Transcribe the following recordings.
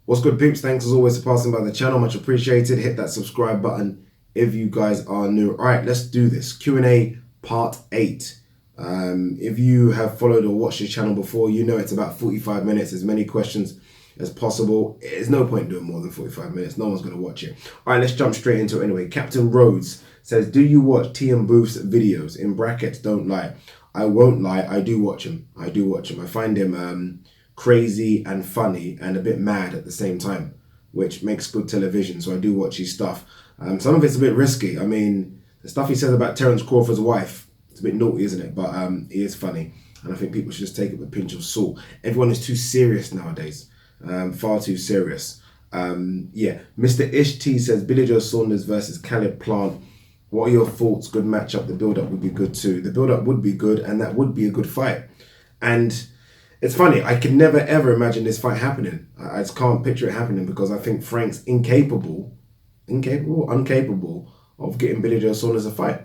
What's good, peeps? Thanks as always for passing by the channel. Much appreciated. Hit that subscribe button if you guys are new. All right, let's do this. Q&A part 8. If you have followed or watched this channel before, you know it's about 45 minutes. As many questions as possible. There's no point doing more than 45 minutes. No one's going to watch it. All right, let's jump straight into it anyway. Captain Rhodes says, do you watch TM Booth's videos? In brackets, don't lie. I won't lie. I do watch him. I find him crazy and funny and a bit mad at the same time, which makes good television. So I do watch his stuff. Some of it's a bit risky. I mean, the stuff he says about Terence Crawford's wife, it's a bit naughty, isn't it? But he is funny. And I think people should just take it with a pinch of salt. Everyone is too serious nowadays. Far too serious. Yeah. Mr. Ish T says, Billy Joe Saunders versus Caleb Plant. What are your thoughts? Good matchup. The build-up would be good too. The build-up would be good, and that would be a good fight. And it's funny, I can never ever imagine this fight happening. I just can't picture it happening because I think Frank's incapable of getting Billy Joe Saunders a fight.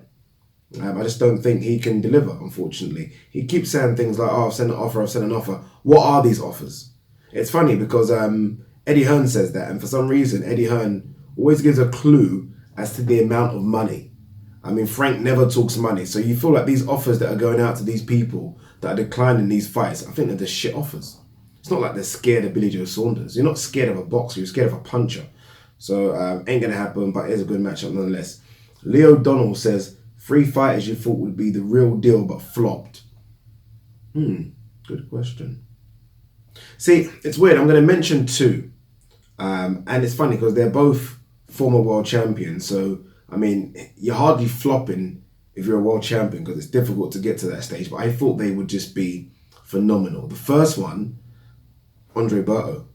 I just don't think he can deliver, unfortunately. He keeps saying things like, oh, I've sent an offer. What are these offers? It's funny because Eddie Hearn says that, and for some reason, Eddie Hearn always gives a clue as to the amount of money. I mean, Frank never talks money, so you feel like these offers that are going out to these people that are declining these fights, I think they're just shit offers. It's not like they're scared of Billy Joe Saunders. You're not scared of a boxer, you're scared of a puncher. So ain't gonna happen, but it's a good matchup nonetheless. Leo Donnell says, 3 fighters you thought would be the real deal but flopped. Good question. See, it's weird, I'm gonna mention 2. And it's funny because they're both former world champions, so I mean, you're hardly flopping if you're a world champion because it's difficult to get to that stage, but I thought they would just be phenomenal. The first one, Andre Berto.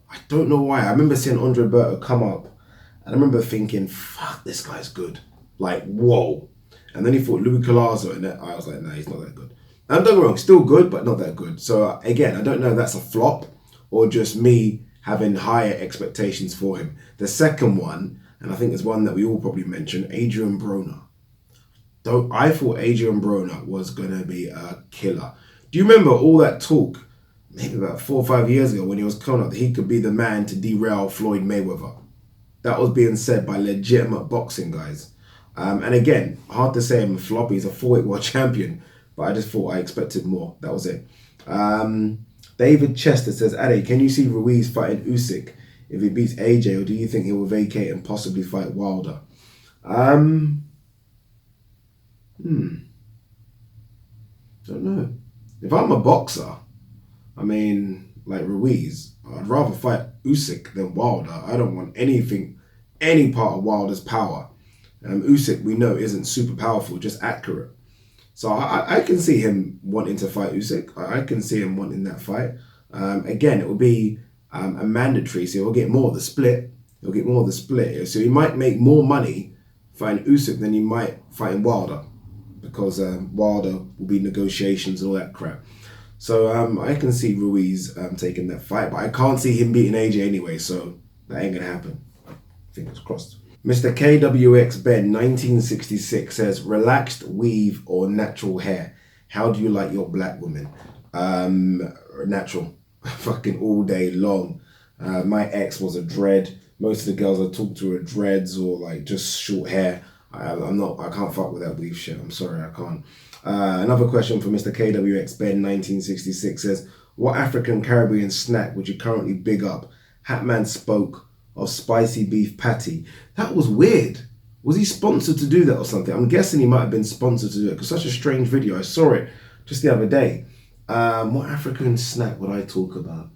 I don't know why. I remember seeing Andre Berto come up and I remember thinking, fuck, this guy's good. Like, whoa. And then he fought Louis Collazo and I was like, nah, he's not that good. And don't get me wrong, still good, but not that good. So again, I don't know if that's a flop or just me having higher expectations for him. The second one, and I think it's one that we all probably mentioned, Adrian Broner. I thought Adrian Broner was going to be a killer. Do you remember all that talk, maybe about 4 or 5 years ago, when he was coming up that he could be the man to derail Floyd Mayweather? That was being said by legitimate boxing guys. And again, hard to say I'm a flop. He's a 4-weight world champion, but I just thought I expected more. That was it. David Chester says, Ade, can you see Ruiz fighting Usyk if he beats AJ, or do you think he will vacate and possibly fight Wilder? Don't know. If I'm a boxer, I mean, like Ruiz, I'd rather fight Usyk than Wilder. I don't want any part of Wilder's power. Usyk, we know, isn't super powerful, just accurate. So I can see him wanting to fight Usyk. I can see him wanting that fight. Again, it will be a mandatory, so he'll get more of the split. So he might make more money fighting Usyk than he might fighting Wilder, because Wilder will be negotiations and all that crap. So I can see Ruiz taking that fight, but I can't see him beating AJ anyway, so that ain't gonna happen. Fingers crossed. Mr. KWX Ben 1966 says, relaxed weave or natural hair? How do you like your black women? Natural. Fucking all day long. My ex was a dread. Most of the girls I talked to are dreads or like just short hair. I can't fuck with that weave shit. I'm sorry, I can't. Another question from Mr. KWX Ben 1966 says, what African Caribbean snack would you currently big up? Hatman spoke of spicy beef patty. That was weird. Was he sponsored to do that or something? I'm guessing he might have been sponsored to do it because such a strange video. I saw it just the other day. What African snack would I talk about?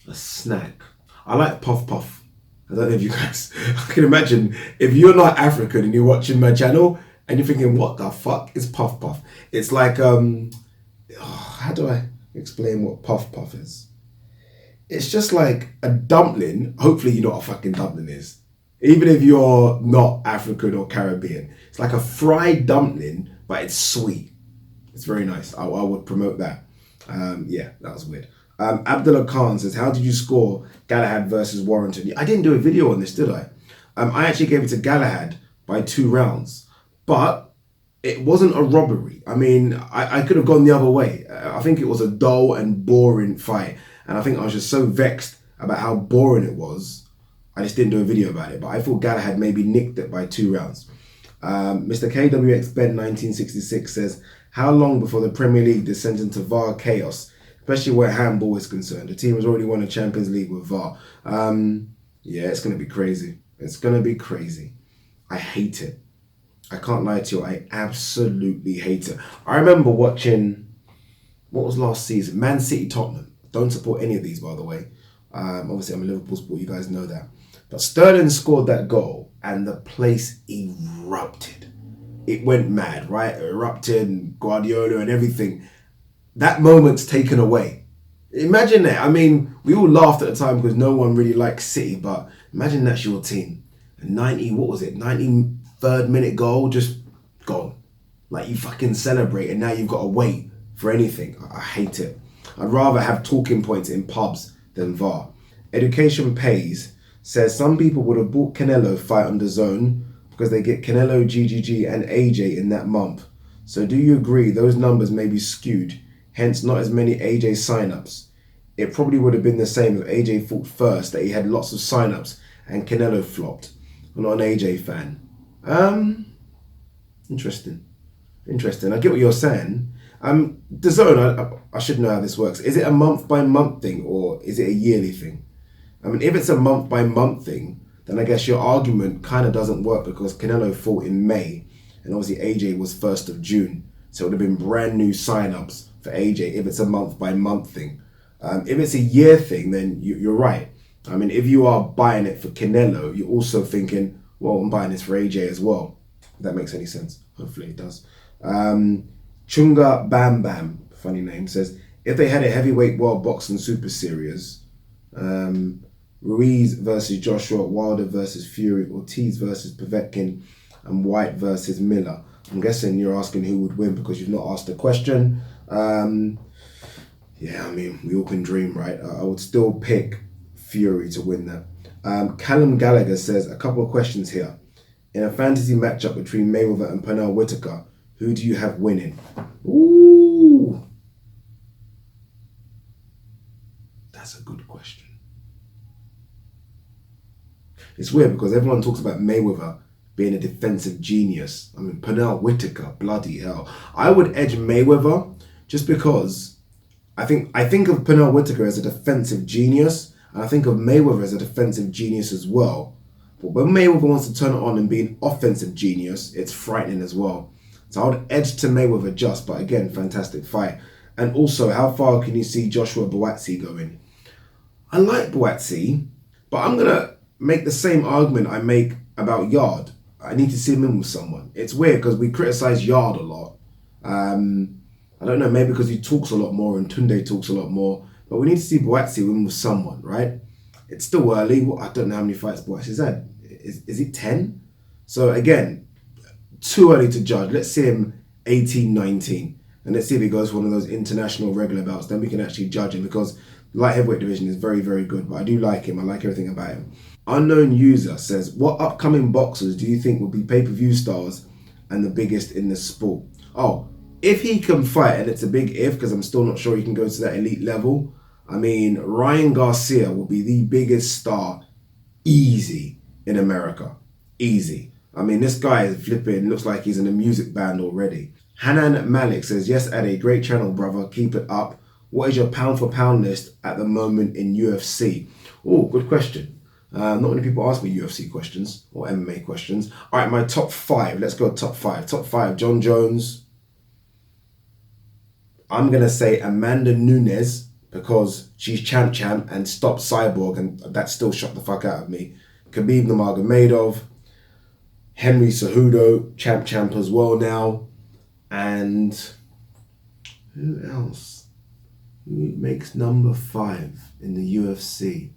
A snack. I like puff puff. I don't know if you guys, I can imagine if you're not African and you're watching my channel and you're thinking, what the fuck is puff puff? It's like, how do I explain what puff puff is? It's just like a dumpling. Hopefully you know what a fucking dumpling is. Even if you're not African or Caribbean. It's like a fried dumpling, but it's sweet. It's very nice. I would promote that. Yeah, that was weird. Abdullah Khan says, how did you score Galahad versus Warrington? I didn't do a video on this, did I? I actually gave it to Galahad by 2 rounds. But it wasn't a robbery. I mean, I could have gone the other way. I think it was a dull and boring fight. And I think I was just so vexed about how boring it was. I just didn't do a video about it, but I thought Galahad maybe nicked it by 2 rounds. Mr. KWX Ben 1966 says, how long before the Premier League descends into VAR chaos, especially where handball is concerned? The team has already won a Champions League with VAR. Yeah, it's going to be crazy. It's going to be crazy. I hate it. I can't lie to you. I absolutely hate it. I remember watching, what was last season? Man City Tottenham. Don't support any of these, by the way. Obviously, I'm a Liverpool sport. You guys know that. But Sterling scored that goal and the place erupted. It went mad, right? It erupted and Guardiola and everything. That moment's taken away. Imagine that. I mean, we all laughed at the time because no one really likes City, but imagine that's your team. A 93rd minute goal, just gone. Like, you fucking celebrate and now you've got to wait for anything. I hate it. I'd rather have talking points in pubs than VAR. Education Pays says some people would have bought Canelo fight on DAZN because they get Canelo, GGG and AJ in that month. So do you agree those numbers may be skewed, hence not as many AJ signups? It probably would have been the same if AJ fought first, that he had lots of signups and Canelo flopped. I'm not an AJ fan. Interesting. I get what you're saying. DAZN, I should know how this works. Is it a month by month thing or is it a yearly thing? I mean, if it's a month by month thing, then I guess your argument kind of doesn't work because Canelo fought in May and obviously AJ was 1st of June. So it would have been brand new signups for AJ if it's a month by month thing. If it's a year thing, then you're right. I mean, if you are buying it for Canelo, you're also thinking, well, I'm buying this for AJ as well. If that makes any sense. Hopefully it does. Chunga Bam Bam, funny name, says, if they had a heavyweight world boxing super series, Ruiz versus Joshua, Wilder versus Fury, Ortiz versus Povetkin, and White versus Miller. I'm guessing you're asking who would win because you've not asked the question. Yeah, I mean, we all can dream, right? I would still pick Fury to win that. Callum Gallagher says, a couple of questions here. In a fantasy matchup between Mayweather and Pernell Whitaker, who do you have winning? Ooh. That's a good question. It's weird because everyone talks about Mayweather being a defensive genius. I mean, Pernell Whitaker, bloody hell. I would edge Mayweather just because I think of Pernell Whitaker as a defensive genius, and I think of Mayweather as a defensive genius as well. But when Mayweather wants to turn it on and be an offensive genius, it's frightening as well. So I would edge to Mayweather just, but again, fantastic fight. And also, how far can you see Joshua Buatsi going? I like Buatsi, but I'm going to make the same argument I make about Yard. I need to see him in with someone. It's weird because we criticize Yard a lot. I don't know, maybe because he talks a lot more and Tunde talks a lot more, but we need to see Buatsi in with someone, right? It's still early. I don't know how many fights Buatsi's had. Is it 10? So again, too early to judge. Let's see him 18, 19. And let's see if he goes for one of those international regular bouts. Then we can actually judge him because the light heavyweight division is very, very good. But I do like him. I like everything about him. Unknown User says, what upcoming boxers do you think will be pay-per-view stars and the biggest in the sport? Oh, if he can fight, and it's a big if because I'm still not sure he can go to that elite level. I mean, Ryan Garcia will be the biggest star easy in America. Easy. I mean, this guy is flipping, looks like he's in a music band already. Hanan Malik says, yes, Ade, great channel, brother. Keep it up. What is your pound for pound list at the moment in UFC? Oh, good question. Not many people ask me UFC questions or MMA questions. All right, my top 5. Let's go top 5. Top 5, John Jones. I'm going to say Amanda Nunes because she's champ and stopped Cyborg, and that still shot the fuck out of me. Khabib Nurmagomedov. Henry Cejudo, champ as well now. And who else? Who makes number 5 in the UFC?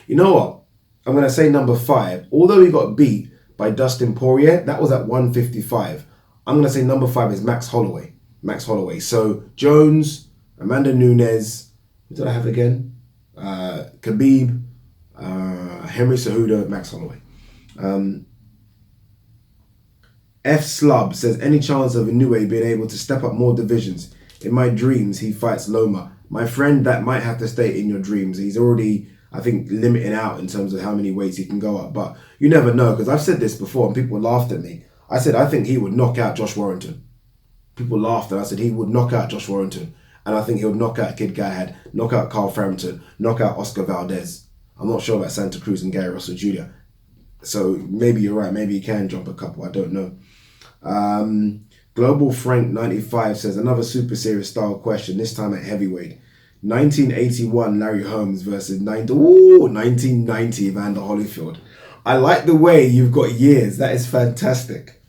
You know what? I'm going to say number 5. Although he got beat by Dustin Poirier, that was at 155. I'm going to say number 5 is Max Holloway. So Jones, Amanda Nunes, what did I have again? Khabib, Henry Cejudo, Max Holloway. F Slub says, any chance of Inoue being able to step up more divisions? In my dreams, he fights Loma. My friend that might have to stay in your dreams. He's already, I think, limiting out in terms of how many weights he can go up. But you never know, because I've said this before and people laughed at me. I said I think he would knock out Josh Warrington. People laughed and I said he would knock out Josh Warrington. And I think he would knock out Kid Galahad, knock out Carl Frampton, knock out Oscar Valdez. I'm not sure about Santa Cruz and Gary Russell Jr. So maybe you're right. Maybe he can jump a couple. I don't know. Global Frank 95 says, another super serious style question, this time at heavyweight. 1981 Larry Holmes versus 1990 Evander Holyfield. I like the way you've got years. That is fantastic.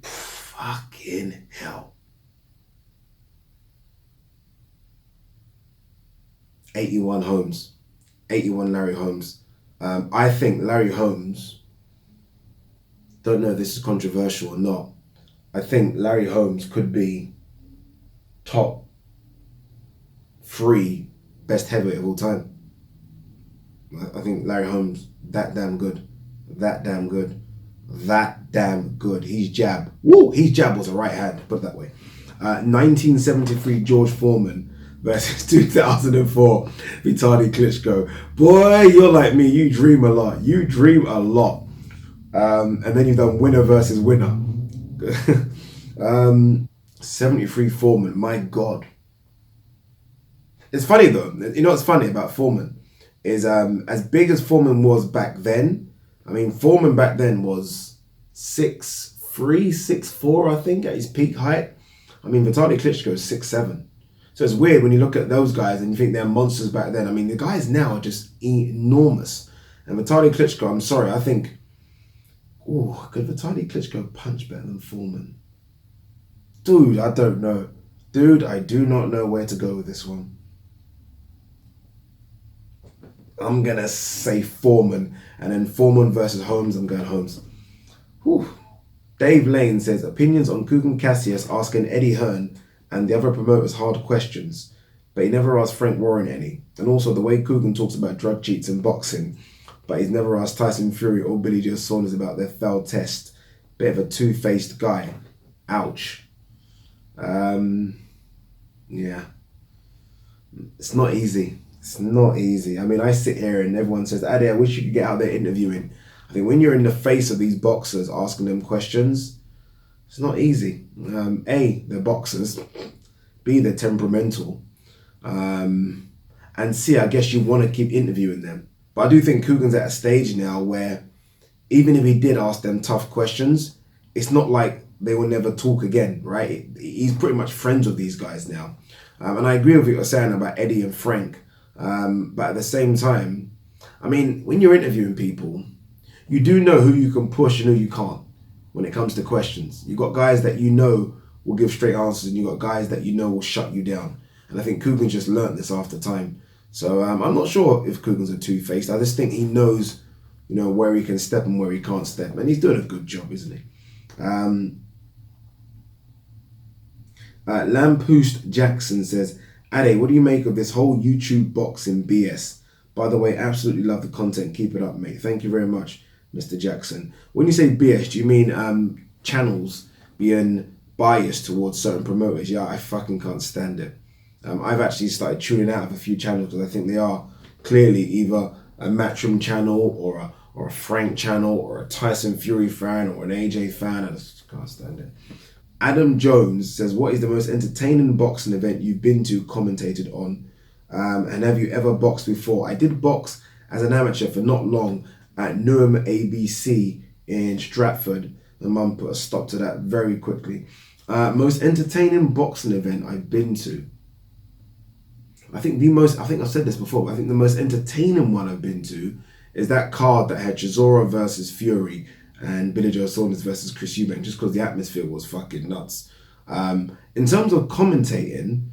Fucking hell. 81 Holmes. 81 Larry Holmes. I think Larry Holmes, don't know if this is controversial or not, I think Larry Holmes could be top 3 best heavyweight of all time. I think Larry Holmes, that damn good. That damn good. That damn good. His jab. Woo! His jab was a right hand, put it that way. 1973 George Foreman versus 2004 Vitaly Klitschko. Boy, you're like me. You dream a lot. You dream a lot. And then you've done winner versus winner. 73 Foreman. My God. It's funny though. You know what's funny about Foreman? Is as big as Foreman was back then, I mean, Foreman back then was 6'3", 6'4", I think, at his peak height. I mean, Vitaly Klitschko is 6'7". So it's weird when you look at those guys and you think they're monsters back then. I mean, the guys now are just enormous. And Vitaly Klitschko, I'm sorry, I think, could Vitaly Klitschko punch better than Foreman? Dude, I don't know. Dude, I do not know where to go with this one. I'm going to say Foreman. And then Foreman versus Holmes, I'm going Holmes. Whew. Dave Lane says, opinions on Kugan Cassius asking Eddie Hearn and the other promoters hard questions, but he never asked Frank Warren any. And also the way Kugan talks about drug cheats in boxing, but he's never asked Tyson Fury or Billy Joe Saunders about their failed test. Bit of a two-faced guy. Ouch. Yeah. It's not easy. It's not easy. I mean, I sit here and everyone says, Ade, I wish you could get out there interviewing. I think when you're in the face of these boxers asking them questions, it's not easy. A, they're boxers. B, they're temperamental. And C, I guess you want to keep interviewing them. But I do think Kugan's at a stage now where even if he did ask them tough questions, it's not like they will never talk again, right? He's pretty much friends with these guys now. And I agree with what you're saying about Eddie and Frank. But at the same time, I mean, when you're interviewing people, you do know who you can push and who you can't when it comes to questions. You've got guys that you know will give straight answers and you've got guys that you know will shut you down. And I think Kugan just learnt this after time. So I'm not sure if Kugan's a two-faced. I just think he knows, you know, where he can step and where he can't step. And he's doing a good job, isn't he? Lampoost Jackson says, Ade, what do you make of this whole YouTube boxing BS? By the way, absolutely love the content. Keep it up, mate. Thank you very much, Mr. Jackson. When you say BS, do you mean channels being biased towards certain promoters? Yeah, I fucking can't stand it. I've actually started tuning out of a few channels because I think they are clearly either a Matchroom channel or a Frank channel or a Tyson Fury fan or an AJ fan. I just can't stand it. Adam Jones says, what is the most entertaining boxing event you've been to, commentated on? And have you ever boxed before? I did box as an amateur for not long at Newham ABC in Stratford. My mum put a stop to that very quickly. Most entertaining boxing event I've been to. I think I've said this before, but I think the most entertaining one I've been to is that card that had Chisora versus Fury and Billy Joe Saunders versus Chris Eubank, just because the atmosphere was fucking nuts. In terms of commentating,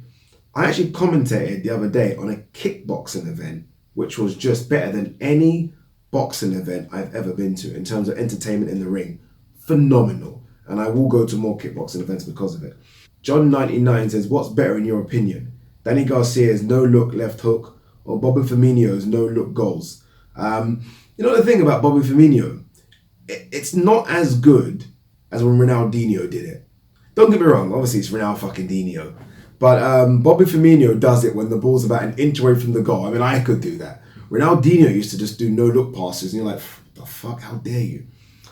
I actually commentated the other day on a kickboxing event, which was just better than any boxing event I've ever been to in terms of entertainment in the ring. Phenomenal. And I will go to more kickboxing events because of it. John99 says, what's better in your opinion? Danny Garcia's no-look left hook or Bobby Firmino's no-look goals? You know the thing about Bobby Firmino? It's not as good as when Ronaldinho did it. Don't get me wrong, obviously it's Ronald fucking Dino. But Bobby Firmino does it when the ball's about an inch away from the goal. I mean, I could do that. Ronaldinho used to just do no-look passes, and you're like, the fuck, how dare you?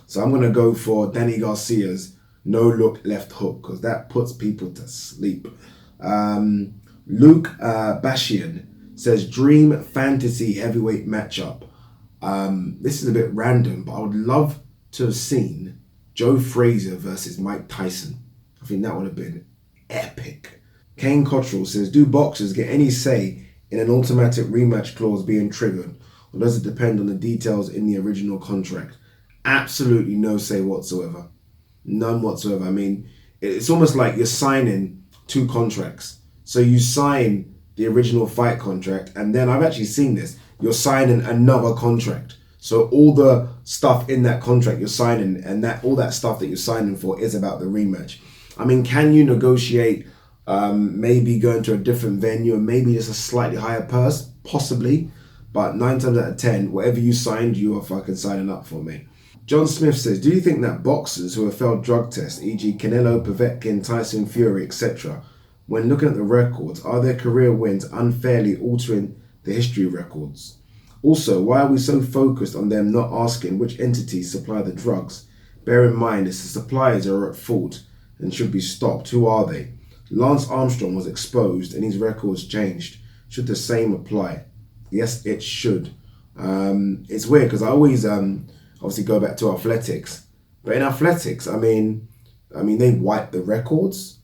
So I'm going to go for Danny Garcia's no-look left hook, because that puts people to sleep. Luke Bashian says, dream fantasy heavyweight matchup. This is a bit random, but I would love to have seen Joe Frazier versus Mike Tyson. I think that would have been epic. Kane Cottrell says, do boxers get any say in an automatic rematch clause being triggered, or does it depend on the details in the original contract? Absolutely no say whatsoever. None whatsoever. I mean, it's almost like you're signing two contracts. So you sign the original fight contract, and then I've actually seen this, you're signing another contract. So all the stuff in that contract you're signing, and that all that stuff that you're signing for is about the rematch. I mean, can you negotiate maybe going to a different venue and maybe just a slightly higher purse? Possibly. But 9 times out of 10, whatever you signed, you are fucking signing up for, mate. John Smith says, do you think that boxers who have failed drug tests, e.g. Canelo, Povetkin, Tyson Fury, etc., when looking at the records, are their career wins unfairly altering the history records? Also, why are we so focused on them not asking which entities supply the drugs? Bear in mind, it's the suppliers that are at fault and should be stopped. Who are they? Lance Armstrong was exposed and his records changed. Should the same apply? Yes, it should. It's weird because I always obviously go back to athletics. But in athletics, I mean, they wipe the records.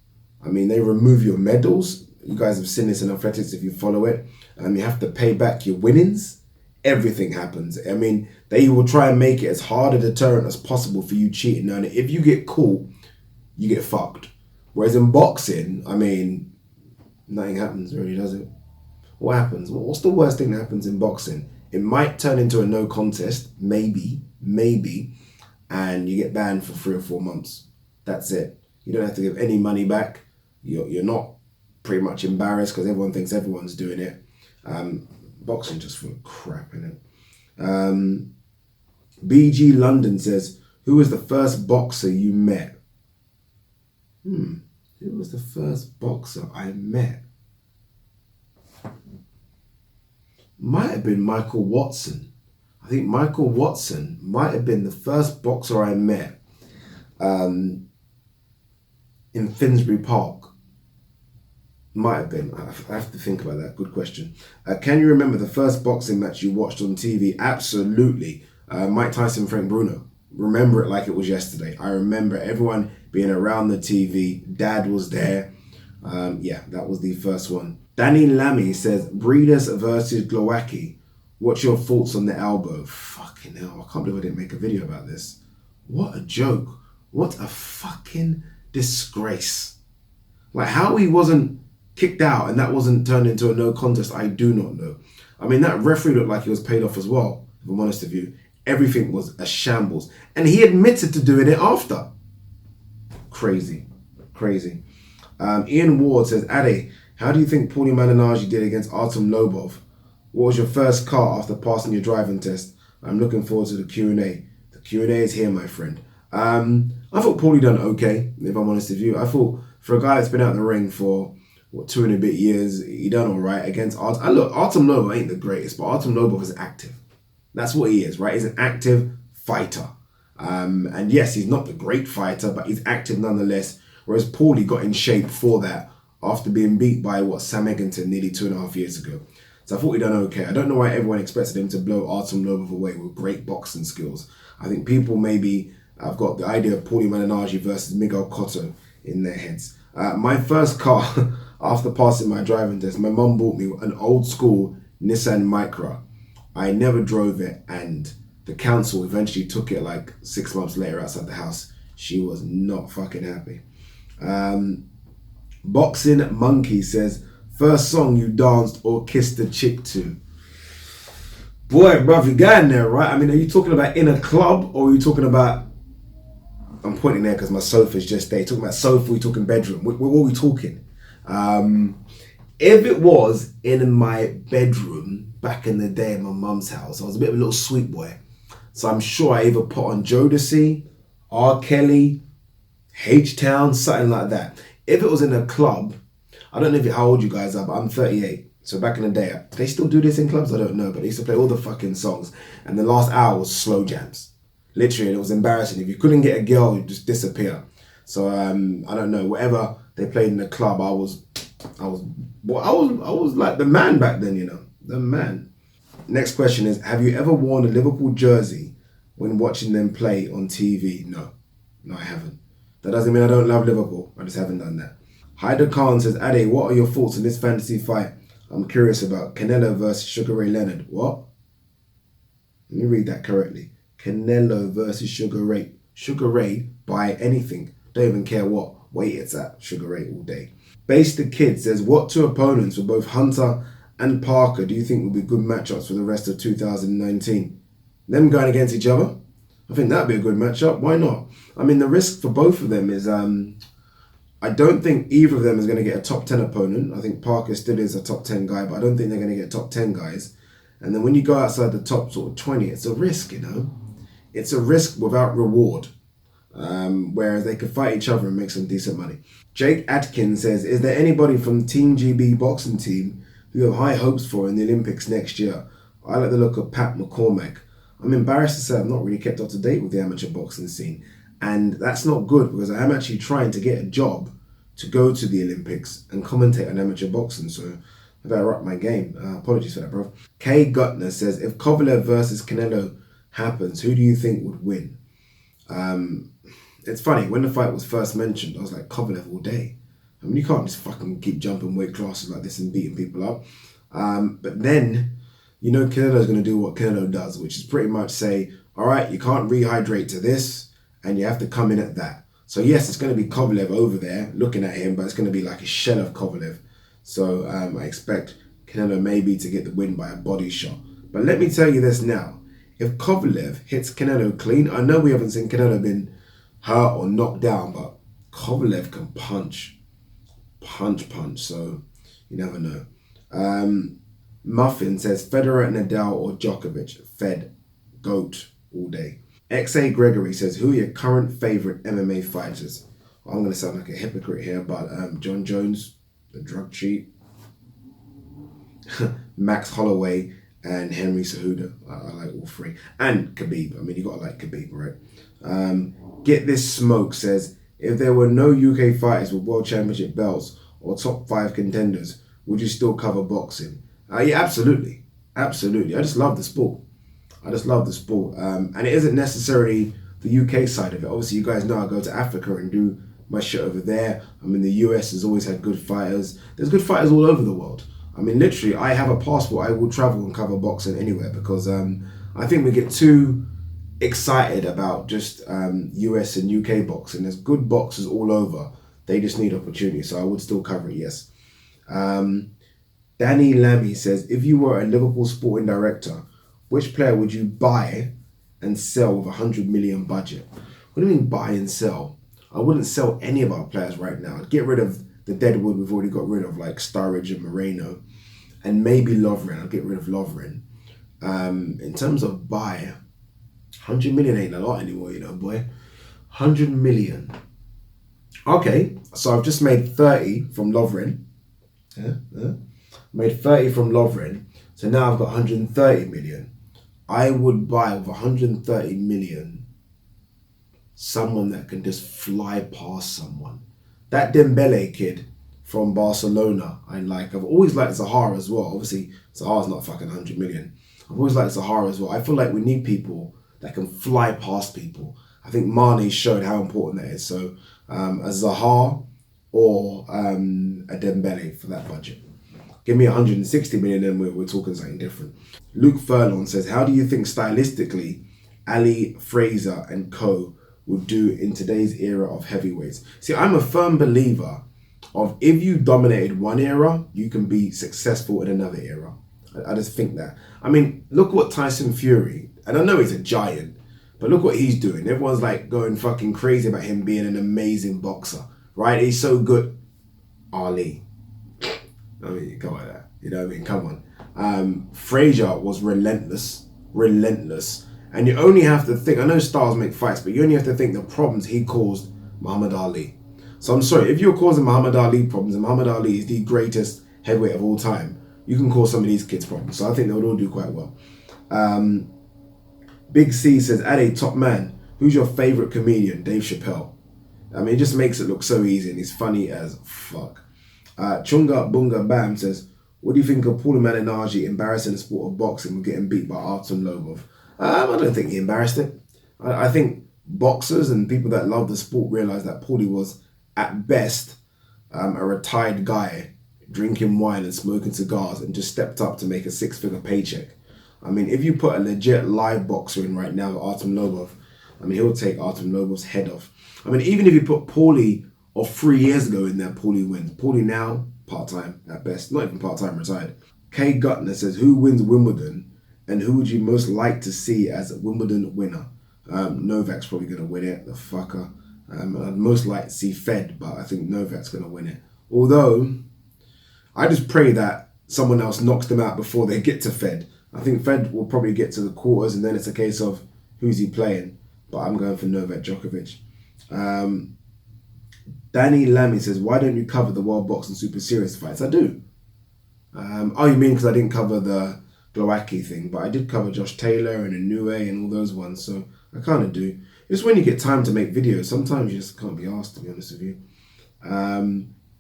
I mean, they remove your medals. You guys have seen this in athletics if you follow it. You have to pay back your winnings. Everything happens. I mean, they will try and make it as hard a deterrent as possible for you cheating. And if you get caught, you get fucked. Whereas in boxing, I mean, nothing happens really, does it? What happens? What's the worst thing that happens in boxing? It might turn into a no contest, maybe, and you get banned for 3 or 4 months. That's it. You don't have to give any money back. You're not pretty much embarrassed because everyone thinks everyone's doing it. Boxing just full of crap, innit? BG London says, who was the first boxer you met? Who was the first boxer I met? Might have been Michael Watson. I think Michael Watson might have been the first boxer I met in Finsbury Park. Might have been. I have to think about that. Good question. Can you remember the first boxing match you watched on TV? Absolutely. Mike Tyson, Frank Bruno. Remember it like it was yesterday. I remember everyone being around the TV. Dad was there. Yeah, that was the first one. Danny Lammy says, Breeders versus Glowacki. What's your thoughts on the elbow? Fucking hell, I can't believe I didn't make a video about this. What a joke. What a fucking disgrace. Like, how he wasn't kicked out and that wasn't turned into a no contest, I do not know. I mean, that referee looked like he was paid off as well, if I'm honest with you. Everything was a shambles. And he admitted to doing it after. Crazy. Ian Ward says, Ade, how do you think Paulie Malignaggi did against Artem Lobov? What was your first car after passing your driving test? I'm looking forward to the Q&A. The Q&A is here, my friend. I thought Paulie done okay, if I'm honest with you. I thought for a guy that's been out in the ring for 2 and a bit years, he done all right against Artem. Look, Artem Lobov ain't the greatest, but Artem Lobov is active. That's what he is, right? He's an active fighter. And yes, he's not the great fighter, but he's active nonetheless. Whereas Paulie got in shape for that after being beat by, Sam Eggington nearly 2.5 years ago. So I thought he done okay. I don't know why everyone expected him to blow Artem Lobov away with great boxing skills. I think people maybe have got the idea of Paulie Malignaggi versus Miguel Cotto in their heads. My first car, after passing my driving test, my mum bought me an old school Nissan Micra. I never drove it, and the council eventually took it like 6 months later outside the house. She was not fucking happy. Boxing Monkey says, first song you danced or kissed a chick to? Boy, bruv, you're going there, right? I mean, are you talking about in a club, or are you talking about, I'm pointing there because my sofa's just there. You're talking about sofa, you're talking bedroom. What are we talking? If it was in my bedroom back in the day in my mum's house, I was a bit of a little sweet boy. So I'm sure I either put on Jodeci, R. Kelly, H-Town, something like that. If it was in a club, I don't know how old you guys are, but I'm 38. So back in the day, do they still do this in clubs? I don't know, but they used to play all the fucking songs. And the last hour was slow jams. Literally, it was embarrassing. If you couldn't get a girl, you'd just disappear. So I don't know. Whatever they played in the club, I was like the man back then, you know, the man. Next question is: have you ever worn a Liverpool jersey when watching them play on TV? No, I haven't. That doesn't mean I don't love Liverpool. I just haven't done that. Haider Khan says, Ade, what are your thoughts on this fantasy fight? I'm curious about Canelo versus Sugar Ray Leonard. What? Let me read that correctly. Canelo versus Sugar Ray. Sugar Ray by anything. Don't even care what weight it's at. Sugar Ray all day. Base the Kid says, what two opponents for both Hunter and Parker do you think will be good matchups for the rest of 2019? Them going against each other? I think that'd be a good matchup. Why not? I mean, the risk for both of them is I don't think either of them is going to get a top 10 opponent. I think Parker still is a top 10 guy, but I don't think they're going to get top 10 guys. And then when you go outside the top sort of 20, it's a risk, you know? It's a risk without reward. Whereas they could fight each other and make some decent money. Jake Atkins says, is there anybody from Team GB boxing team who you have high hopes for in the Olympics next year? I like the look of Pat McCormack. I'm embarrassed to say I've not really kept up to date with the amateur boxing scene. And that's not good because I am actually trying to get a job to go to the Olympics and commentate on amateur boxing. So I better up my game. Apologies for that, bro. Kay Gutner says, if Kovalev versus Canelo happens, who do you think would win? It's funny, when the fight was first mentioned, I was like, Kovalev all day. I mean, you can't just fucking keep jumping weight classes like this and beating people up. But then, you know, Canelo's going to do what Canelo does, which is pretty much say, all right, you can't rehydrate to this, and you have to come in at that. So yes, it's going to be Kovalev over there looking at him, but it's going to be like a shell of Kovalev. So I expect Canelo maybe to get the win by a body shot. But let me tell you this now. If Kovalev hits Canelo clean, I know we haven't seen Canelo been hurt or knocked down, but Kovalev can punch. So you never know. Muffin says Federer, Nadal or Djokovic. Fed. GOAT all day. XA Gregory says, who are your current favourite MMA fighters? Well, I'm going to sound like a hypocrite here, but John Jones, the drug cheat, Max Holloway, and Henry Cejudo. I like all three. And Khabib. I mean, you got to like Khabib, right? Get This Smoke says, if there were no UK fighters with world championship belts or top 5 contenders, would you still cover boxing? Yeah, absolutely. Absolutely. I just love the sport. And it isn't necessarily the UK side of it. Obviously, you guys know I go to Africa and do my shit over there. I mean, the US has always had good fighters. There's good fighters all over the world. I mean, literally, I have a passport. I will travel and cover boxing anywhere because I think we get too excited about just US and UK boxing. There's good boxers all over. They just need opportunity. So I would still cover it, yes. Danny Lammy says, if you were a Liverpool sporting director, which player would you buy and sell with 100 million budget? What do you mean buy and sell? I wouldn't sell any of our players right now. I'd get rid of the deadwood we've already got rid of, like Sturridge and Moreno, and maybe Lovren. I'll get rid of Lovren. In terms of buy, 100 million ain't a lot anymore, you know, boy. 100 million. Okay, so I've just made 30 from Lovren. Made 30 from Lovren. So now I've got 130 million. I would buy with 130 million someone that can just fly past someone. That Dembele kid from Barcelona, I like. I've always liked Zaha as well. Obviously, Zaha's not fucking 100 million. I've always liked Zaha as well. I feel like we need people that can fly past people. I think Mane showed how important that is. So a Zaha or a Dembele for that budget. Give me 160 million and we're talking something different. Luke Furlong says, how do you think stylistically Ali, Fraser and co would do in today's era of heavyweights? See, I'm a firm believer of if you dominated one era, you can be successful in another era. I just think that. I mean, look what Tyson Fury, and I know he's a giant, but look what he's doing. Everyone's like going fucking crazy about him being an amazing boxer, right? He's so good. Ali. I mean, come on, you know what I mean? Come on. Frazier was relentless. And you only have to think, I know stars make fights, but you only have to think the problems he caused Muhammad Ali. So I'm sorry, if you're causing Muhammad Ali problems, and Muhammad Ali is the greatest heavyweight of all time, you can cause some of these kids problems. So I think they would all do quite well. Big C says, Ade, top man, who's your favourite comedian? Dave Chappelle. I mean, it just makes it look so easy and he's funny as fuck. Chunga Bunga Bam says, what do you think of Paulie Malignaggi embarrassing the sport of boxing and getting beat by Artem Lobov? I don't think he embarrassed it. I think boxers and people that love the sport realise that Paulie was, at best, a retired guy drinking wine and smoking cigars and just stepped up to make a 6-figure paycheck. I mean, if you put a legit live boxer in right now, Artem Lobov, I mean, he'll take Artem Lobov's head off. I mean, even if you put Paulie of 3 years ago in there, Paulie wins. Paulie now, part-time at best, not even part-time, retired. Kay Gutner says, who wins Wimbledon and who would you most like to see as a Wimbledon winner? Novak's probably going to win it, the fucker. I'd most like to see Fed, but I think Novak's going to win it. Although, I just pray that someone else knocks them out before they get to Fed. I think Fed will probably get to the quarters and then it's a case of who's he playing. But I'm going for Novak Djokovic. Danny Lammy says, why don't you cover the World Boxing Super Series fights? I do. Oh, you mean because I didn't cover the Glowacki thing, but I did cover Josh Taylor and Inoue and all those ones, so I kind of do. It's when you get time to make videos, sometimes you just can't be asked, to be honest with you.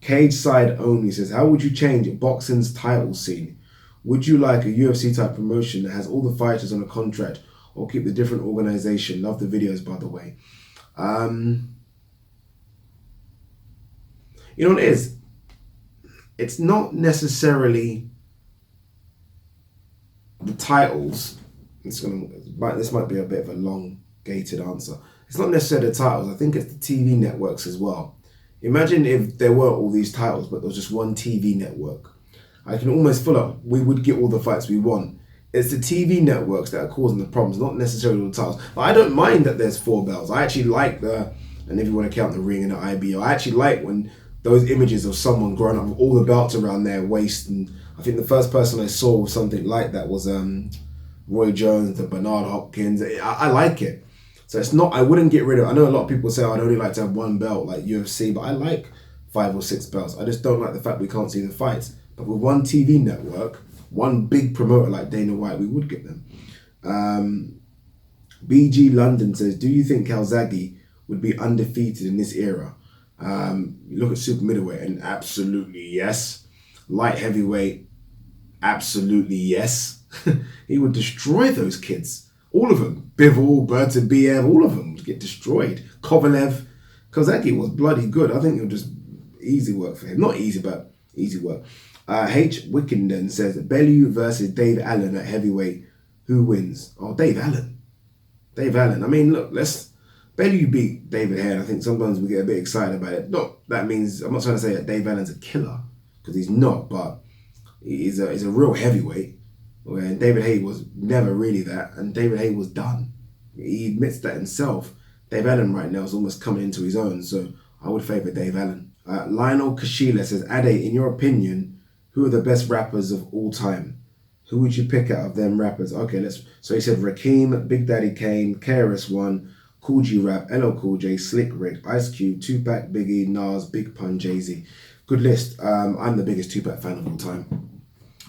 Cage Side Only says, how would you change boxing's title scene? Would you like a UFC type promotion that has all the fighters on a contract or keep the different organization? Love the videos, by the way. You know what it is? It's not necessarily the titles. This might be a bit of a long-gated answer. It's not necessarily the titles. I think it's the TV networks as well. Imagine if there were all these titles, but there was just one TV network. I can almost feel like we would get all the fights we want. It's the TV networks that are causing the problems, not necessarily the titles. But I don't mind that there's 4 belts. I actually like and if you want to count the ring and the IBO, I actually like when those images of someone growing up with all the belts around their waist. And I think the first person I saw with something like that was Roy Jones, the Bernard Hopkins. I like it. So it's not, I wouldn't get rid of it. I know a lot of people say, I'd only like to have 1 belt like UFC, but I like 5 or 6 belts. I just don't like the fact we can't see the fights. But with one TV network, one big promoter like Dana White, we would get them. BG London says, do you think Calzaghe would be undefeated in this era? You look at super middleweight and absolutely yes. Light heavyweight, absolutely yes. He would destroy those kids. All of them. Bivol, Bertabiev, all of them would get destroyed. Kovalev. Calzaghe was bloody good. I think it was just easy work for him. Not easy, but easy work. H. Wickenden says, Bellew versus Dave Allen at heavyweight. Who wins? Oh, Dave Allen. Dave Allen. I mean, look, Bellew beat David Hare, and I think sometimes we get a bit excited about it. That means, I'm not trying to say that Dave Allen's a killer, because he's not, but he's a real heavyweight. When David Haye was never really that, and David Haye was done. He admits that himself. Dave Allen right now is almost coming into his own, so I would favour Dave Allen. Lionel Kashila says, Ade, in your opinion, who are the best rappers of all time? Who would you pick out of them rappers? Okay, so he said Rakim, Big Daddy Kane, KRS-One, Cool G Rap, LL Cool J, Slick Rick, Ice Cube, Tupac, Biggie, Nas, Big Pun, Jay-Z. Good list. I'm the biggest Tupac fan of all time.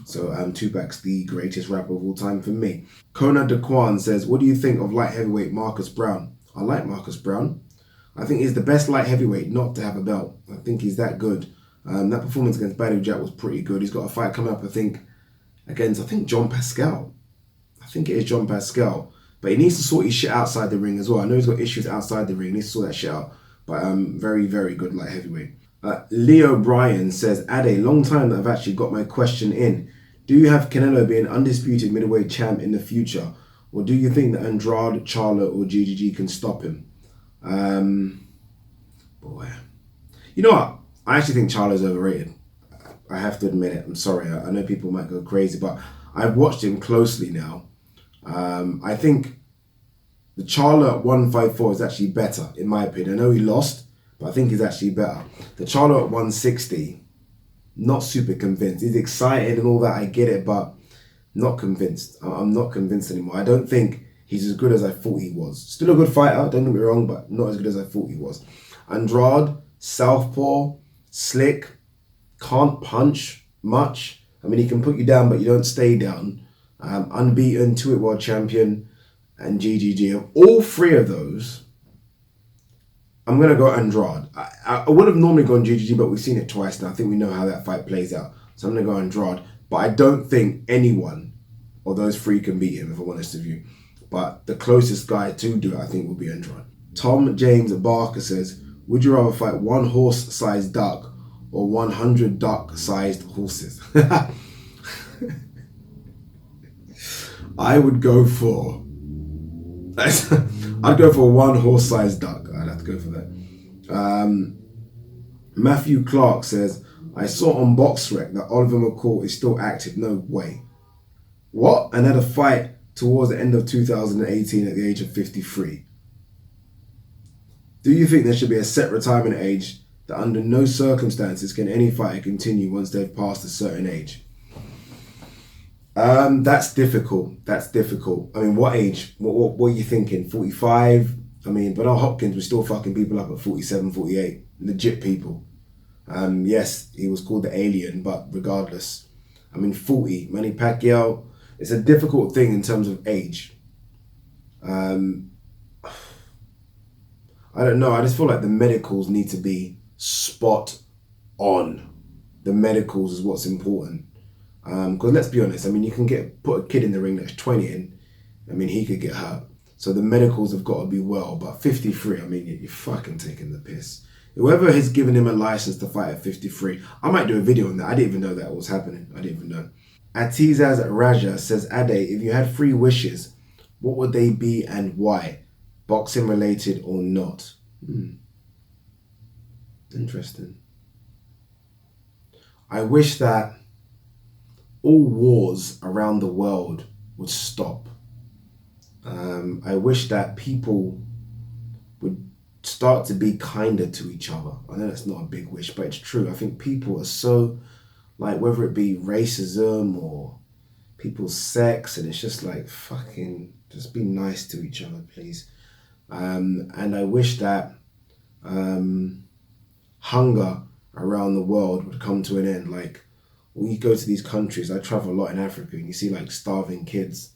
So Tupac's the greatest rapper of all time for me. Kona Daquan says, what do you think of light heavyweight Marcus Brown? I like Marcus Brown. I think he's the best light heavyweight not to have a belt. I think he's that good. That performance against Badou Jack was pretty good. He's got a fight coming up, I think, against, John Pascal. I think it is John Pascal. But he needs to sort his shit outside the ring as well. I know he's got issues outside the ring. He needs to sort that shit out. But very, very good light heavyweight. Leo Bryan says, Ade, long time that I've actually got my question in. Do you have Canelo being undisputed middleweight champ in the future? Or do you think that Andrade, Charlo or GGG can stop him? Boy. You know what? I actually think Charlo's overrated. I have to admit it. I'm sorry. I know people might go crazy, but I've watched him closely now. I think the Charlo at 154 is actually better, in my opinion. I know he lost, but I think he's actually better. The Charlo at 160, not super convinced. He's excited and all that, I get it, but not convinced. I'm not convinced anymore. I don't think he's as good as I thought he was. Still a good fighter, don't get me wrong, but not as good as I thought he was. Andrade, southpaw, slick, can't punch much. I mean, he can put you down, but you don't stay down. Unbeaten, two-hit world champion, and GGG. Of all three of those, I'm going to go Andrade. I would have normally gone GGG, but we've seen it twice now. I think we know how that fight plays out. So I'm going to go Andrade. But I don't think anyone of those three can beat him, if I'm honest with you. But the closest guy to do it, I think, will be Andrade. Tom James Barker says, would you rather fight one horse-sized duck or 100 duck-sized horses? I would go for... I'd go for one horse-sized duck. I'd have to go for that. Matthew Clark says, I saw on BoxRec that Oliver McCall is still active. No way. What? And had a fight towards the end of 2018 at the age of 53. Do you think there should be a set retirement age that under no circumstances can any fighter continue once they've passed a certain age? That's difficult. That's difficult. I mean, what age? What are you thinking? 45? I mean, Bernard Hopkins was still fucking people up at 47, 48. Legit people. Yes, he was called the alien, but regardless. I mean, 40. Manny Pacquiao. It's a difficult thing in terms of age. I don't know. I just feel like the medicals need to be spot on. The medicals is what's important. Because let's be honest, I mean, you can put a kid in the ring that's 20 and, I mean, he could get hurt. So the medicals have got to be well. But 53, I mean, you're fucking taking the piss. Whoever has given him a license to fight at 53, I might do a video on that. I didn't even know that was happening. I didn't even know. Atizaz Raja says, Ade, if you had 3 wishes, what would they be and why? Boxing related or not? Interesting. I wish that all wars around the world would stop. I wish that people would start to be kinder to each other. I know that's not a big wish, but it's true. I think people are so, like, whether it be racism or people's sex, and it's just like, fucking, just be nice to each other, please. And I wish that hunger around the world would come to an end. Like, when you go to these countries, I travel a lot in Africa, and you see like starving kids.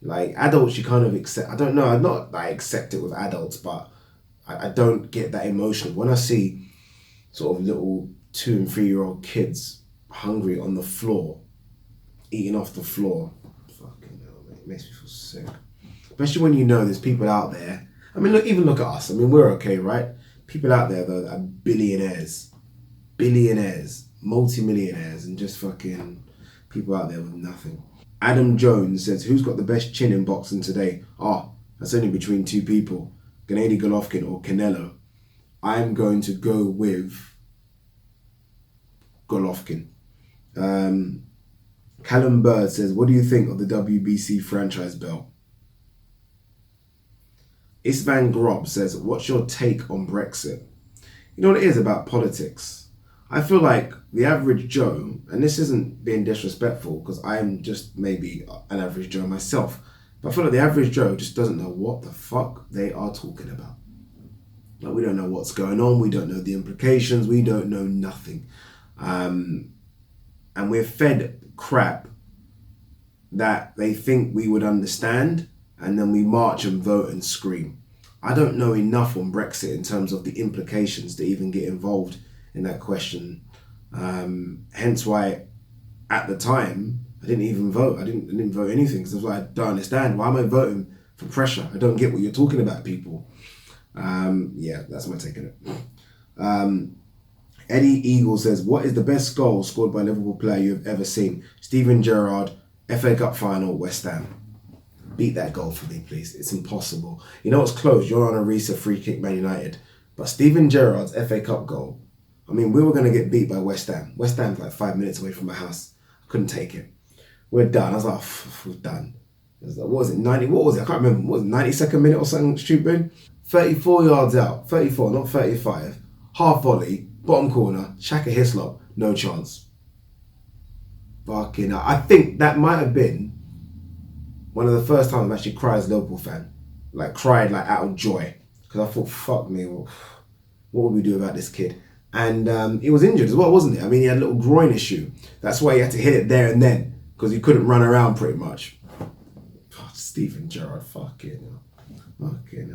Like adults, you kind of accept. I don't know. I'm not like accept it with adults, but I don't get that emotional when I see sort of little 2 and 3 year old kids hungry on the floor, eating off the floor. Fucking hell, mate. It makes me feel sick. Especially when you know there's people out there. I mean, look at us. I mean, we're okay, right? People out there though that are billionaires, multi-millionaires, and just fucking people out there with nothing. Adam Jones says, who's got the best chin in boxing today? That's only between 2 people, Gennady Golovkin or Canelo. I'm going to go with Golovkin. Callum Bird says, what do you think of the WBC franchise belt? Isvan Grob says, what's your take on Brexit? You know what it is about politics? I feel like the average Joe, and this isn't being disrespectful because I'm just maybe an average Joe myself, but I feel like the average Joe just doesn't know what the fuck they are talking about. Like, we don't know what's going on, we don't know the implications, we don't know nothing. And we're fed crap that they think we would understand, and then we march and vote and scream. I don't know enough on Brexit in terms of the implications to even get involved in that question. Hence why at the time I didn't even vote. I didn't vote anything because I was like, I don't understand. Why am I voting for pressure? I don't get what you're talking about, people. Yeah, that's my take on it. Eddie Eagle says, what is the best goal scored by a Liverpool player you have ever seen? Steven Gerrard, FA Cup final, West Ham. Beat that goal for me, please. It's impossible. You know what's close? Jordan Arisa free kick, Man United. But Steven Gerrard's FA Cup goal, I mean, we were going to get beat by West Ham. West Ham's like 5 minutes away from my house. I couldn't take it. We're done. I was like, we're done. It was like, what was it, 90? What was it? I can't remember. What was it, 92nd minute or something stupid? 34 yards out. 34, not 35. Half volley, bottom corner, Shaka Hislop, no chance. Fucking hell. I think that might have been one of the first times I've actually cried as a Liverpool fan. Like, cried like out of joy. because I thought, fuck me, what would we do about this kid? And he was injured as well, wasn't he? I mean, he had a little groin issue. That's why he had to hit it there and then, because he couldn't run around pretty much. Oh, Steven Gerrard, fucking hell. Fucking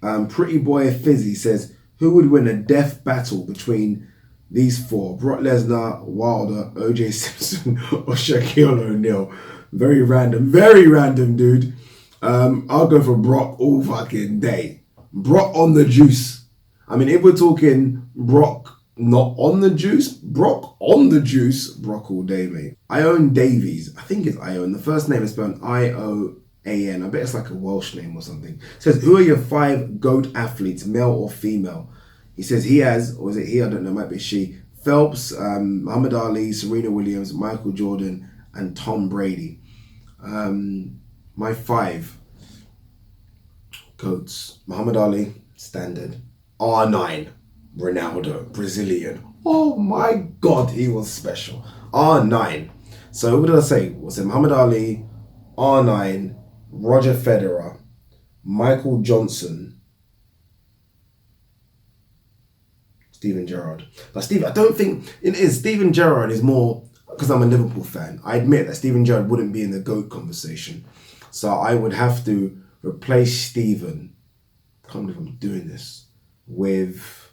hell. Pretty Boy Fizzy says, who would win a death battle between these four? Brock Lesnar, Wilder, OJ Simpson, or Shaquille O'Neal? Very random, dude. I'll go for Brock all fucking day. Brock on the juice. I mean, if we're talking Brock not on the juice, Brock on the juice, Brock all day, mate. Ione Davies. I think it's Ione. The first name is spelled I-O-A-N. I bet it's like a Welsh name or something. It says, who are your 5 GOAT athletes, male or female? He says he has, or is it he? I don't know, it might be she. Phelps, Muhammad Ali, Serena Williams, Michael Jordan, and Tom Brady. My 5 GOATs. Muhammad Ali, standard. R9, Ronaldo, Brazilian. Oh my God, he was special. R9. So what did I say? Was it Muhammad Ali, R9, Roger Federer, Michael Johnson, Steven Gerrard. But I don't think it is. Steven Gerrard is more, because I'm a Liverpool fan, I admit that Steven Gerrard wouldn't be in the GOAT conversation. So I would have to replace Steven, I can't believe I'm doing this, with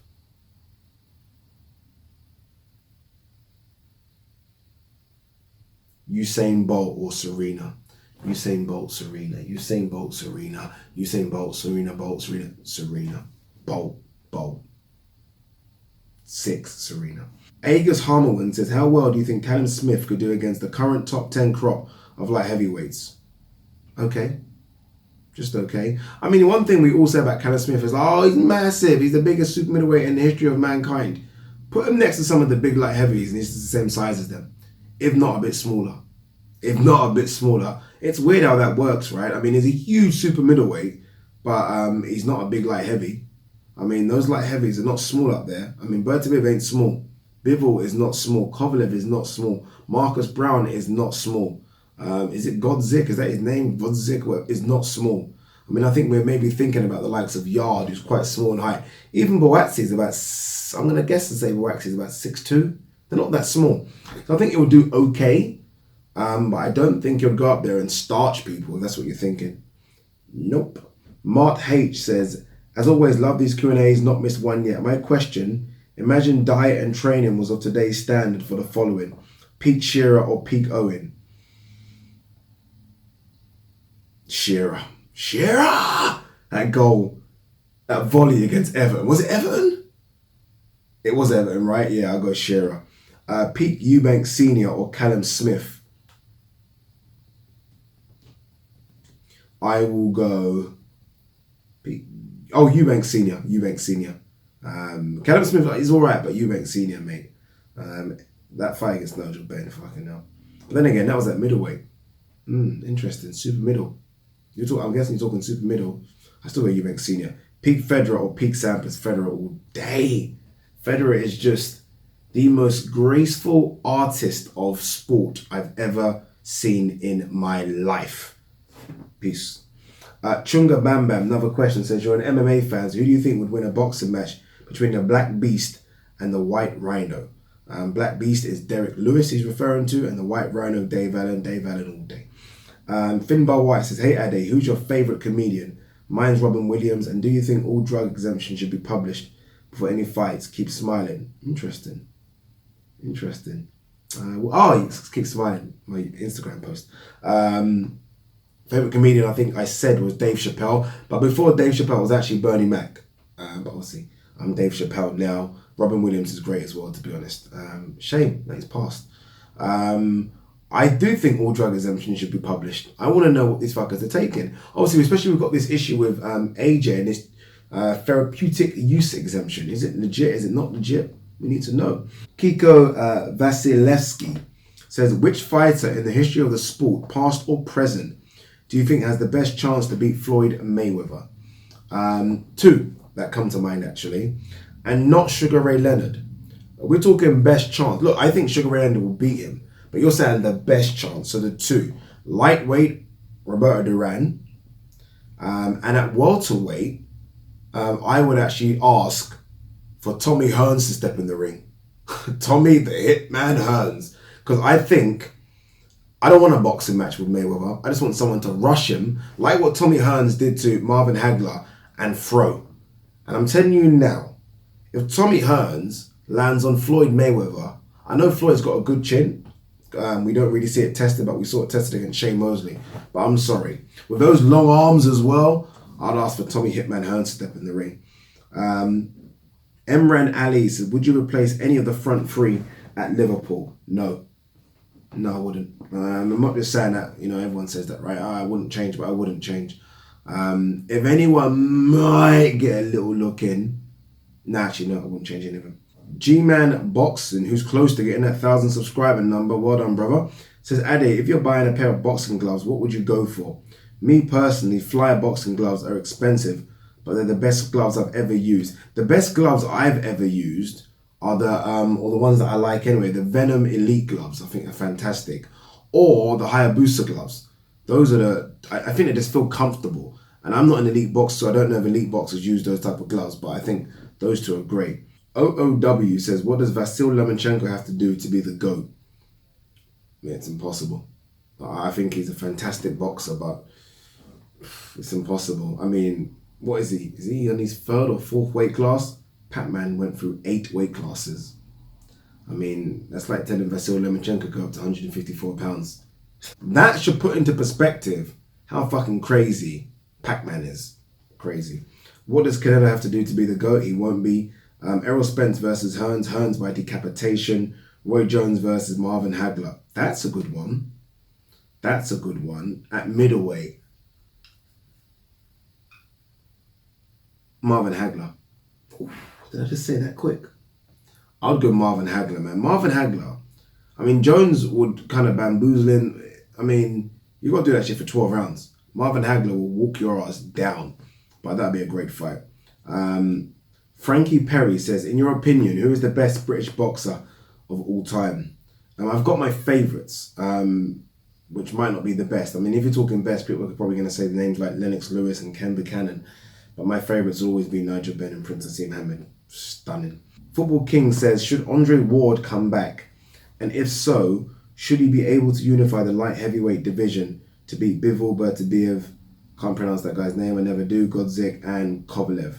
Usain Bolt or Serena. Usain Bolt, Serena. Usain Bolt, Serena. Usain Bolt, Serena. Bolt, Serena. Serena. Bolt. 6, Serena. Agus Harmerman says, how well do you think Callum Smith could do against the current top 10 crop of light heavyweights? Okay. Just okay. I mean, one thing we all say about Callum Smith is, he's massive. He's the biggest super middleweight in the history of mankind. Put him next to some of the big light heavies and he's the same size as them. If not a bit smaller. It's weird how that works, right? I mean, he's a huge super middleweight, but he's not a big light heavy. I mean, those light heavies are not small up there. I mean, Bertibiev ain't small. Bivol is not small. Kovalev is not small. Marcus Brown is not small. Is it Godzik? Is that his name? Godzik is not small. I mean, I think we're maybe thinking about the likes of Yard, who's quite small in height. Even Boaxi is about, I'm going to guess to say Boaxi is about 6'2". They're not that small. So I think it will do okay. But I don't think you'll go up there and starch people, if that's what you're thinking. Nope. Mart H says, as always, love these Q&As, not missed one yet. My question, imagine diet and training was of today's standard for the following. Peak Shearer or peak Owen? Shearer. That goal, that volley against Everton. Was it Everton? It was Everton, right? Yeah, I'll go Shearer. Peak Eubank Sr. or Callum Smith? I will go peak. Oh, Eubank Senior. Callum Smith is all right, but Eubank Senior, mate. That fight against Nigel Benn, fucking hell. But then again, that was at middleweight. Interesting. Super middle. I'm guessing you're talking super middle. I still go Eubank Senior. Peak Federer or peak Sampras? Federer all day. Federer is just the most graceful artist of sport I've ever seen in my life. Peace. Chunga Bam Bam, another question, says, you're an MMA fan, so who do you think would win a boxing match between the Black Beast and the White Rhino? Black Beast is Derek Lewis he's referring to, and the White Rhino, Dave Allen all day. Finbar White says, hey Ade, who's your favourite comedian? Mine's Robin Williams, and do you think all drug exemptions should be published before any fights? Keep smiling. Interesting. Keep smiling, my Instagram post. Favourite comedian, I think I said, was Dave Chappelle. But before Dave Chappelle was actually Bernie Mac. But obviously, I'm Dave Chappelle now. Robin Williams is great as well, to be honest. Shame that he's passed. I do think all drug exemptions should be published. I want to know what these fuckers are taking. Obviously, especially we've got this issue with AJ and this therapeutic use exemption. Is it legit? Is it not legit? We need to know. Kiko Vasilevsky says, which fighter in the history of the sport, past or present, do you think has the best chance to beat Floyd Mayweather? 2 that come to mind, actually. And not Sugar Ray Leonard. We're talking best chance. Look, I think Sugar Ray Leonard will beat him. But you're saying the best chance. So the 2. Lightweight, Roberto Duran. And at welterweight, I would actually ask for Tommy Hearns to step in the ring. Tommy the Hitman Hearns. Because I think, I don't want a boxing match with Mayweather. I just want someone to rush him, like what Tommy Hearns did to Marvin Hagler, and throw. And I'm telling you now, if Tommy Hearns lands on Floyd Mayweather, I know Floyd's got a good chin. We don't really see it tested, but we saw it tested against Shane Mosley. But I'm sorry. With those long arms as well, I'd ask for Tommy Hitman Hearns to step in the ring. Emran Ali says, would you replace any of the front three at Liverpool? No. No, I wouldn't. I'm not just saying that, everyone says that, right? I wouldn't change, but I wouldn't change. If anyone might get a little look in, actually, no, I wouldn't change any of them. G-Man Boxing, who's close to getting that 1,000 subscriber number, well done, brother, says, Ade, if you're buying a pair of boxing gloves, what would you go for? Me personally, Flyer boxing gloves are expensive, but they're the best gloves I've ever used. The best gloves I've ever used are or the ones that I like anyway, the Venom Elite gloves. I think they're fantastic. Or the Hayabusa gloves. Those are I think they just feel comfortable. And I'm not an elite boxer, so I don't know if elite boxers use those type of gloves, but I think those two are great. OOW says, what does Vasyl Lomachenko have to do to be the GOAT? Yeah, it's impossible. I think he's a fantastic boxer, but it's impossible. I mean, what is he? Is he on his third or fourth weight class? Pac-Man went through 8 weight classes. I mean, that's like telling Vasyl Lomachenko go up to 154 pounds. That should put into perspective how fucking crazy Pac-Man is. Crazy. What does Canelo have to do to be the GOAT? He won't be. Errol Spence versus Hearns. Hearns by decapitation. Roy Jones versus Marvin Hagler. That's a good one. That's a good one. At middleweight, Marvin Hagler. Ooh, did I just say that quick? I'd go Marvin Hagler, man. Marvin Hagler. I mean, Jones would kind of bamboozle in. I mean, you got to do that shit for 12 rounds. Marvin Hagler will walk your ass down. But that'd be a great fight. Frankie Perry says, in your opinion, who is the best British boxer of all time? I've got my favourites, which might not be the best. I mean, if you're talking best, people are probably going to say the names like Lennox Lewis and Ken Buchanan. But my favourites will always be Nigel Benn and Prince Naseem Hamed. Stunning. Football King says, should Andre Ward come back? And if so, should he be able to unify the light heavyweight division to beat Bivol Bertabiev, can't pronounce that guy's name, I never do, Godzik and Kovalev?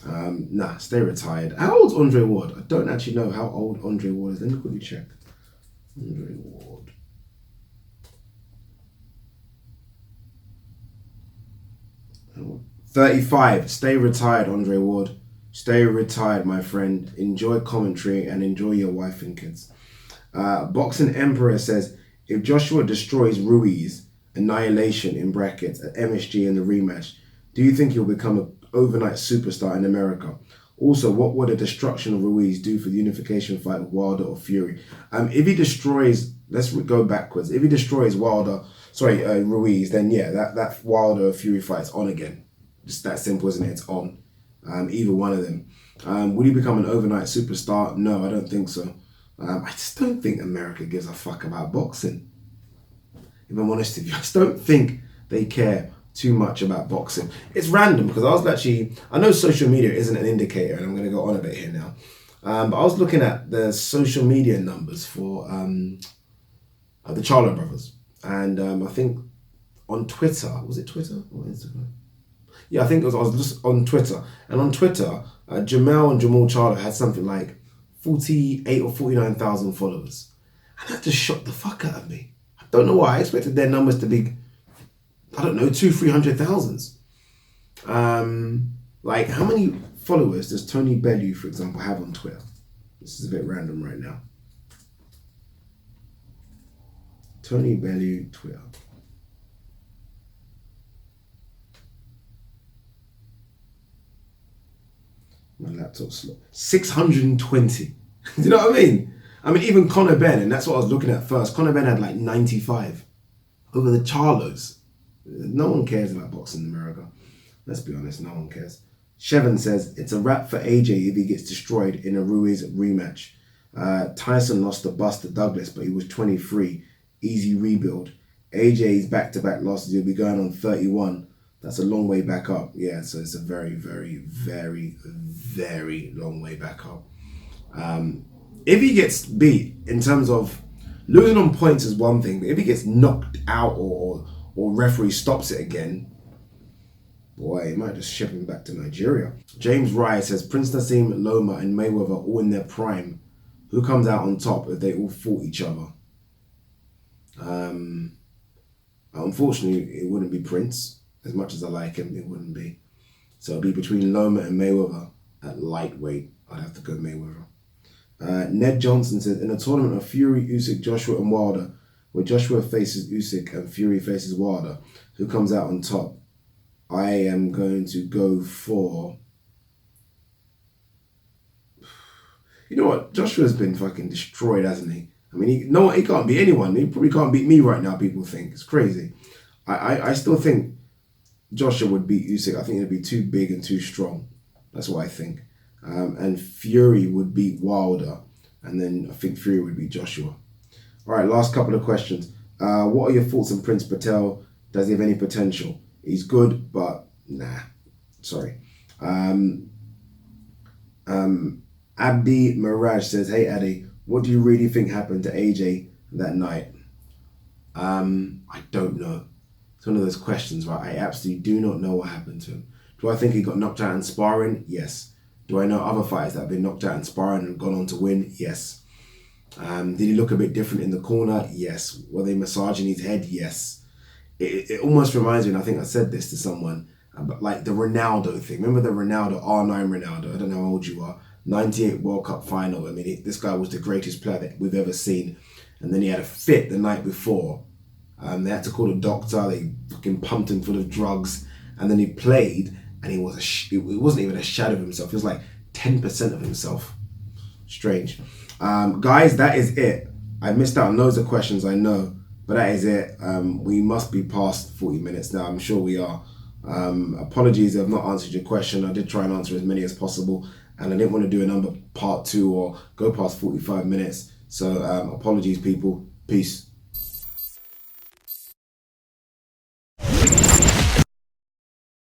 Nah, stay retired. How old's Andre Ward? I don't actually know how old Andre Ward is. Let me quickly check. Andre Ward. Oh, 35. Stay retired, Andre Ward. Stay retired, my friend. Enjoy commentary and enjoy your wife and kids. Boxing Emperor says, if Joshua destroys Ruiz, annihilation in brackets, at MSG in the rematch, do you think he'll become an overnight superstar in America? Also, what would a destruction of Ruiz do for the unification fight with Wilder or Fury? If he destroys, let's go backwards. If he destroys Ruiz, then yeah, that Wilder or Fury fight's on again. Just that simple, isn't it? It's on. Either one of them. Would he become an overnight superstar? No, I don't think so. I just don't think America gives a fuck about boxing. If I'm honest with you, I just don't think they care too much about boxing. It's random because I know social media isn't an indicator, and I'm going to go on a bit here now. But I was looking at the social media numbers for the Charlo brothers. And I think on Twitter, was it Twitter or Instagram? Yeah, I think I was just on Twitter. And on Twitter, Jamel and Jamal Charlo had something like 48 or 49,000 followers. And that just shocked the fuck out of me. I don't know why. I expected their numbers to be, 200,000-300,000. Like, how many followers does Tony Bellew, for example, have on Twitter? This is a bit random right now. Tony Bellew, Twitter. My laptop's slow. 620. Do you know what I mean? I mean, even Conor Benn, and that's what I was looking at first. Conor Benn had like 95 over the Charlos. No one cares about boxing in America. Let's be honest, no one cares. Shevin says, it's a wrap for AJ if he gets destroyed in a Ruiz rematch. Tyson lost to Buster Douglas, but he was 23. Easy rebuild. AJ's back-to-back losses, he'll be going on 31 That's a long way back up. Yeah, so it's a very, very, very, very long way back up. If he gets beat in terms of losing on points is one thing, but if he gets knocked out or referee stops it again, boy, he might just ship him back to Nigeria. James Rye says Prince Nassim, Loma, and Mayweather all in their prime. Who comes out on top if they all fought each other? Unfortunately, it wouldn't be Prince. As much as I like him, it wouldn't be. So it'd be between Loma and Mayweather at lightweight. I'd have to go Mayweather. Ned Johnson said, in a tournament of Fury, Usyk, Joshua, and Wilder, where Joshua faces Usyk and Fury faces Wilder, who comes out on top? I am going to go for... You know what? Joshua's been fucking destroyed, hasn't he? I mean, he can't beat anyone. He probably can't beat me right now, people think. It's crazy. I still think Joshua would beat Usyk. I think it'd be too big and too strong. That's what I think. And Fury would beat Wilder. And then I think Fury would beat Joshua. All right, last couple of questions. What are your thoughts on Prince Patel? Does he have any potential? He's good, but nah. Sorry. Abdi Mirage says, hey, Addy, what do you really think happened to AJ that night? I don't know. It's one of those questions, right? I absolutely do not know what happened to him. Do I think he got knocked out in sparring? Yes. Do I know other fighters that have been knocked out in sparring and gone on to win? Yes. Did he look a bit different in the corner? Yes. Were they massaging his head? Yes. It almost reminds me, and I think I said this to someone, but like the Ronaldo thing. Remember the Ronaldo, R9 Ronaldo? I don't know how old you are. 98 World Cup final. I mean, this guy was the greatest player that we've ever seen. And then he had a fit the night before. They had to call a doctor. They fucking pumped him full of drugs. And then he played, and he was it wasn't even a shadow of himself. He was like 10% of himself. Strange. Guys, that is it. I missed out on loads of questions, I know. But that is it. We must be past 40 minutes now. I'm sure we are. Apologies if I've not answered your question. I did try and answer as many as possible. And I didn't want to do a number part 2 or go past 45 minutes. So apologies, people. Peace.